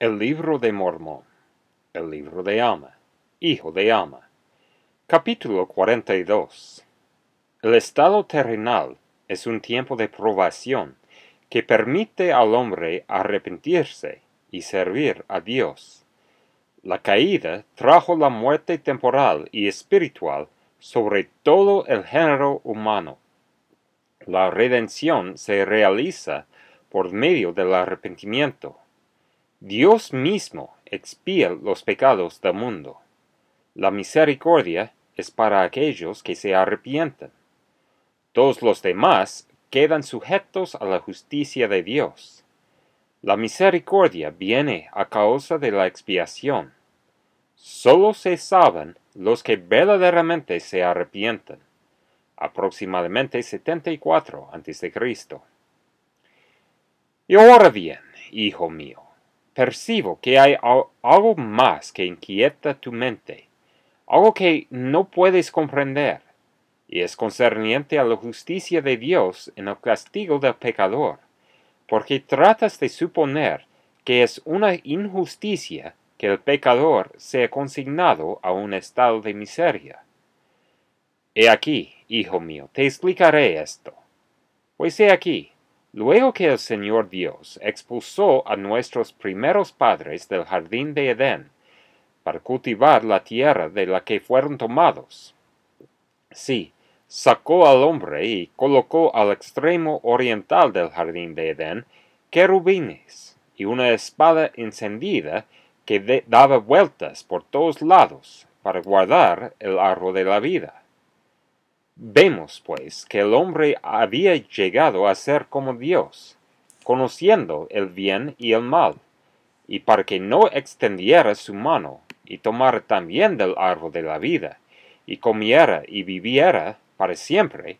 El libro de Mormón, el libro de Alma, hijo de Alma. Capítulo 42. El estado terrenal es un tiempo de probación que permite al hombre arrepentirse y servir a Dios. La caída trajo la muerte temporal y espiritual sobre todo el género humano. La redención se realiza por medio del arrepentimiento. Dios mismo expía los pecados del mundo. La misericordia es para aquellos que se arrepienten. Todos los demás quedan sujetos a la justicia de Dios. La misericordia viene a causa de la expiación. Solo se salvan los que verdaderamente se arrepienten. Aproximadamente 74 a.C. Y ahora bien, hijo mío, percibo que hay algo más que inquieta tu mente, algo que no puedes comprender, y es concerniente a la justicia de Dios en el castigo del pecador, porque tratas de suponer que es una injusticia que el pecador sea consignado a un estado de miseria. He aquí, hijo mío, te explicaré esto. Pues he aquí, luego que el Señor Dios expulsó a nuestros primeros padres del jardín de Edén, para cultivar la tierra de la que fueron tomados. Sí, sacó al hombre y colocó al extremo oriental del jardín de Edén querubines y una espada encendida que daba vueltas por todos lados para guardar el árbol de la vida. Vemos, pues, que el hombre había llegado a ser como Dios, conociendo el bien y el mal, y para que no extendiera su mano y tomara también del árbol de la vida, y comiera y viviera para siempre,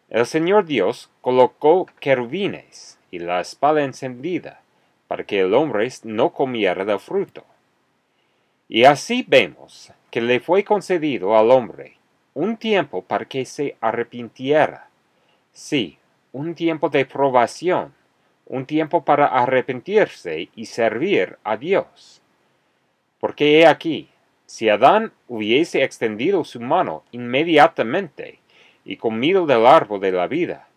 el Señor Dios colocó querubines y la espada encendida, para que el hombre no comiera del fruto. Y así vemos que le fue concedido al hombre un tiempo para que se arrepintiera. Sí, un tiempo de probación, un tiempo para arrepentirse y servir a Dios. Porque he aquí, si Adán hubiese extendido su mano inmediatamente y comido del árbol de la vida,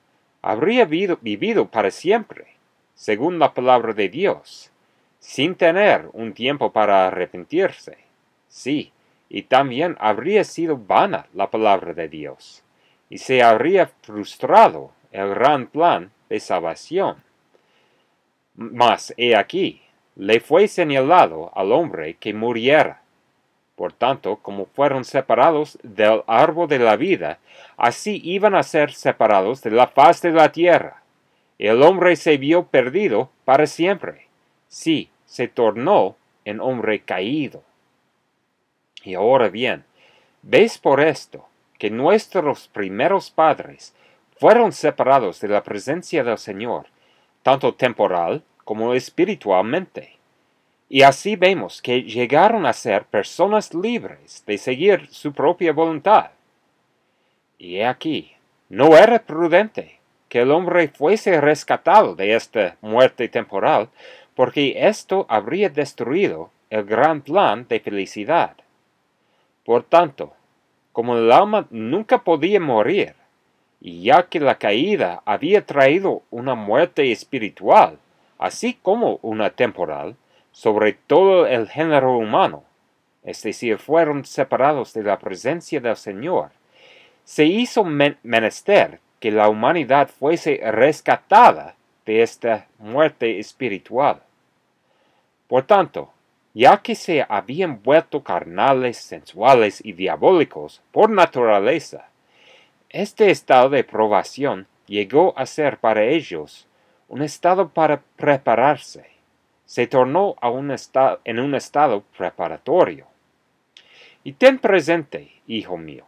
habría vivido para siempre, según la palabra de Dios, sin tener un tiempo para arrepentirse. Sí, y también habría sido vana la palabra de Dios, y se habría frustrado el gran plan de salvación. Mas he aquí, le fue señalado al hombre que muriera. Por tanto, como fueron separados del árbol de la vida, así iban a ser separados de la faz de la tierra. El hombre se vio perdido para siempre. Sí, se tornó en hombre caído. Y ahora bien, ¿ves por esto que nuestros primeros padres fueron separados de la presencia del Señor, tanto temporal como espiritualmente? Y así vemos que llegaron a ser personas libres de seguir su propia voluntad. Y he aquí, no era prudente que el hombre fuese rescatado de esta muerte temporal, porque esto habría destruido el gran plan de felicidad. Por tanto, como el alma nunca podía morir, y ya que la caída había traído una muerte espiritual, así como una temporal, sobre todo el género humano, es decir, fueron separados de la presencia del Señor, se hizo menester que la humanidad fuese rescatada de esta muerte espiritual. Por tanto, ya que se habían vuelto carnales, sensuales y diabólicos por naturaleza, este estado de probación llegó a ser para ellos un estado para prepararse. Se tornó en un estado preparatorio. Y ten presente, hijo mío,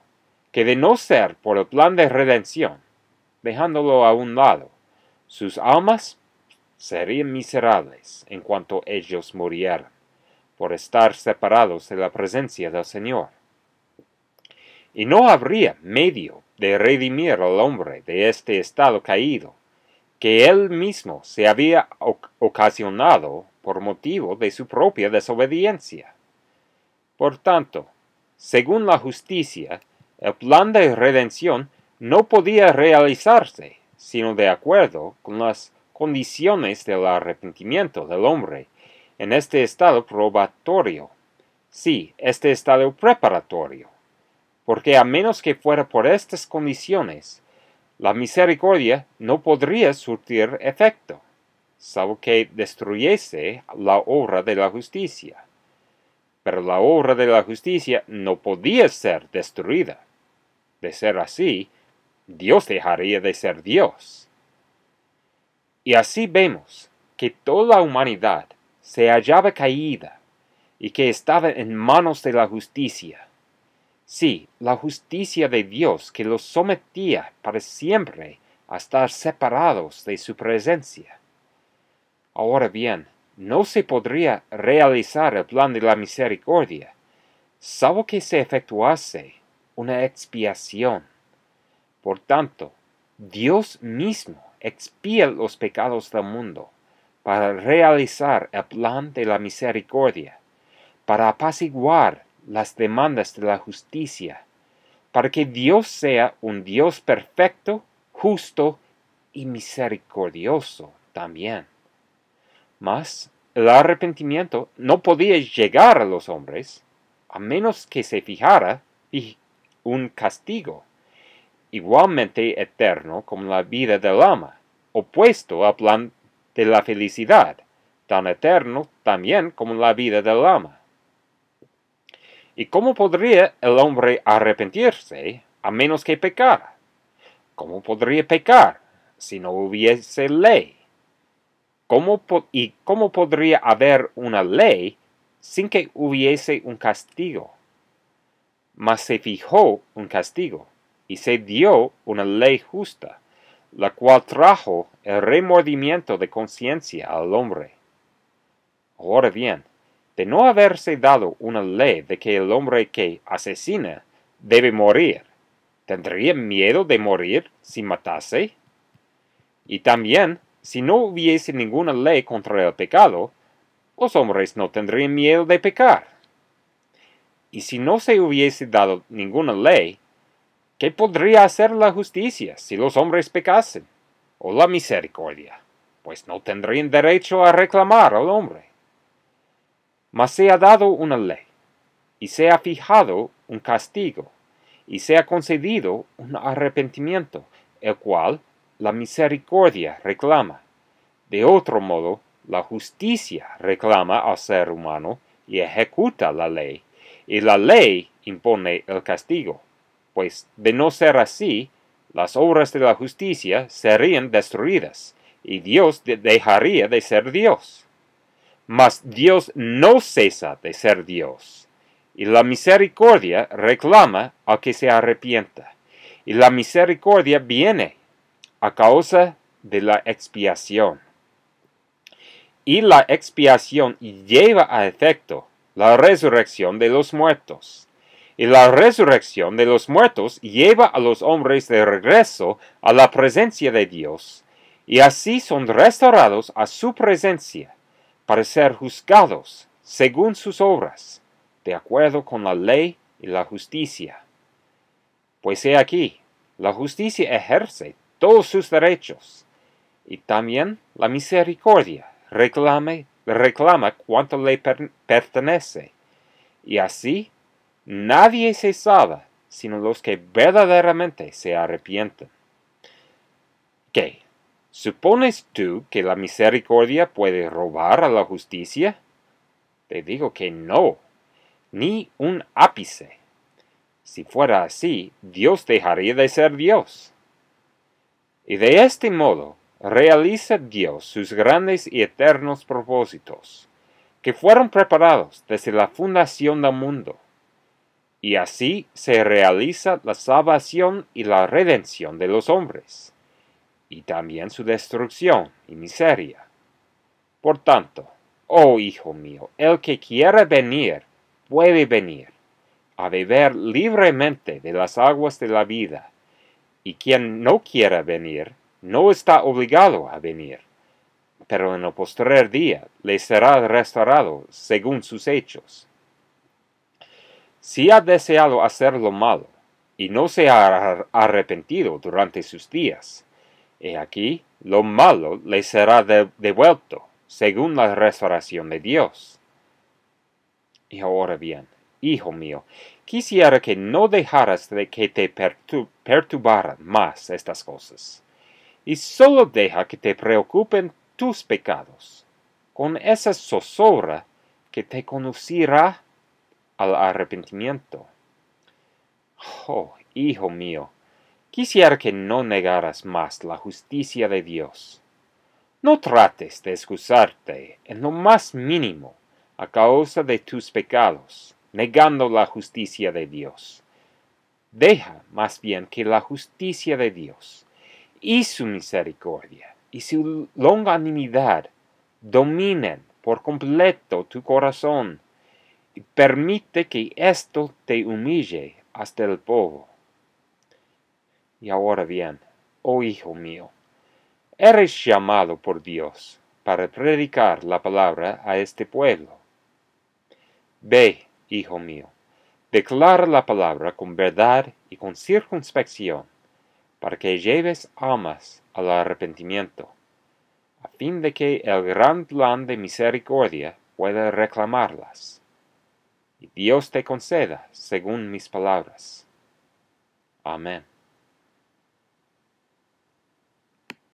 que de no ser por el plan de redención, dejándolo a un lado, sus almas serían miserables en cuanto ellos murieran, por estar separados de la presencia del Señor. Y no habría medio de redimir al hombre de este estado caído, que él mismo se había ocasionado por motivo de su propia desobediencia. Por tanto, según la justicia, el plan de redención no podía realizarse, sino de acuerdo con las condiciones del arrepentimiento del hombre en este estado probatorio. Sí, este estado preparatorio. Porque a menos que fuera por estas condiciones, la misericordia no podría surtir efecto, salvo que destruyese la obra de la justicia. Pero la obra de la justicia no podía ser destruida. De ser así, Dios dejaría de ser Dios. Y así vemos que toda la humanidad se hallaba caída y que estaba en manos de la justicia. Sí, la justicia de Dios que los sometía para siempre a estar separados de su presencia. Ahora bien, no se podría realizar el plan de la misericordia, salvo que se efectuase una expiación. Por tanto, Dios mismo expía los pecados del mundo para realizar el plan de la misericordia, para apaciguar las demandas de la justicia, para que Dios sea un Dios perfecto, justo y misericordioso también. Mas el arrepentimiento no podía llegar a los hombres, a menos que se fijara un castigo, igualmente eterno como la vida del alma, opuesto al plan de la felicidad, tan eterno también como la vida del alma. ¿Y cómo podría el hombre arrepentirse a menos que pecara? ¿Cómo podría pecar si no hubiese ley? ¿Cómo podría haber una ley sin que hubiese un castigo? Mas se fijó un castigo, y se dio una ley justa, la cual trajo el remordimiento de conciencia al hombre. Ahora bien, de no haberse dado una ley de que el hombre que asesina debe morir, ¿tendría miedo de morir si matase? Y también, si no hubiese ninguna ley contra el pecado, los hombres no tendrían miedo de pecar. Y si no se hubiese dado ninguna ley, ¿qué podría hacer la justicia si los hombres pecasen? ¿O la misericordia? Pues no tendrían derecho a reclamar al hombre. Mas se ha dado una ley, y se ha fijado un castigo, y se ha concedido un arrepentimiento, el cual la misericordia reclama. De otro modo, la justicia reclama al ser humano y ejecuta la ley, y la ley impone el castigo, pues de no ser así, las obras de la justicia serían destruidas, y Dios dejaría de ser Dios. Mas Dios no cesa de ser Dios, y la misericordia reclama al que se arrepienta, y la misericordia viene a causa de la expiación. Y la expiación lleva a efecto la resurrección de los muertos. Y la resurrección de los muertos lleva a los hombres de regreso a la presencia de Dios, y así son restaurados a su presencia, para ser juzgados según sus obras, de acuerdo con la ley y la justicia. Pues he aquí, la justicia ejerce todos sus derechos, y también la misericordia reclama cuanto le pertenece, y así nadie se salva sino los que verdaderamente se arrepienten. ¿Qué? ¿Supones tú que la misericordia puede robar a la justicia? Te digo que no, ni un ápice. Si fuera así, Dios dejaría de ser Dios. Y de este modo realiza Dios sus grandes y eternos propósitos, que fueron preparados desde la fundación del mundo. Y así se realiza la salvación y la redención de los hombres, y también su destrucción y miseria. Por tanto, oh hijo mío, el que quiera venir, puede venir a beber libremente de las aguas de la vida, y quien no quiera venir, no está obligado a venir, pero en el postrer día le será restaurado según sus hechos. Si ha deseado hacer lo malo, y no se ha arrepentido durante sus días, he aquí, lo malo le será devuelto, según la restauración de Dios. Y ahora bien, hijo mío, quisiera que no dejaras de que te perturbaran más estas cosas, y solo deja que te preocupen tus pecados, con esa zozobra que te conducirá al arrepentimiento. Oh, hijo mío, quisiera que no negaras más la justicia de Dios. No trates de excusarte en lo más mínimo a causa de tus pecados, negando la justicia de Dios. Deja más bien que la justicia de Dios y su misericordia y su longanimidad dominen por completo tu corazón, y permite que esto te humille hasta el polvo. Y ahora bien, oh hijo mío, eres llamado por Dios para predicar la palabra a este pueblo. Ve, hijo mío, declara la palabra con verdad y con circunspección, para que lleves almas al arrepentimiento, a fin de que el gran plan de misericordia pueda reclamarlas. Y Dios te conceda según mis palabras. Amén.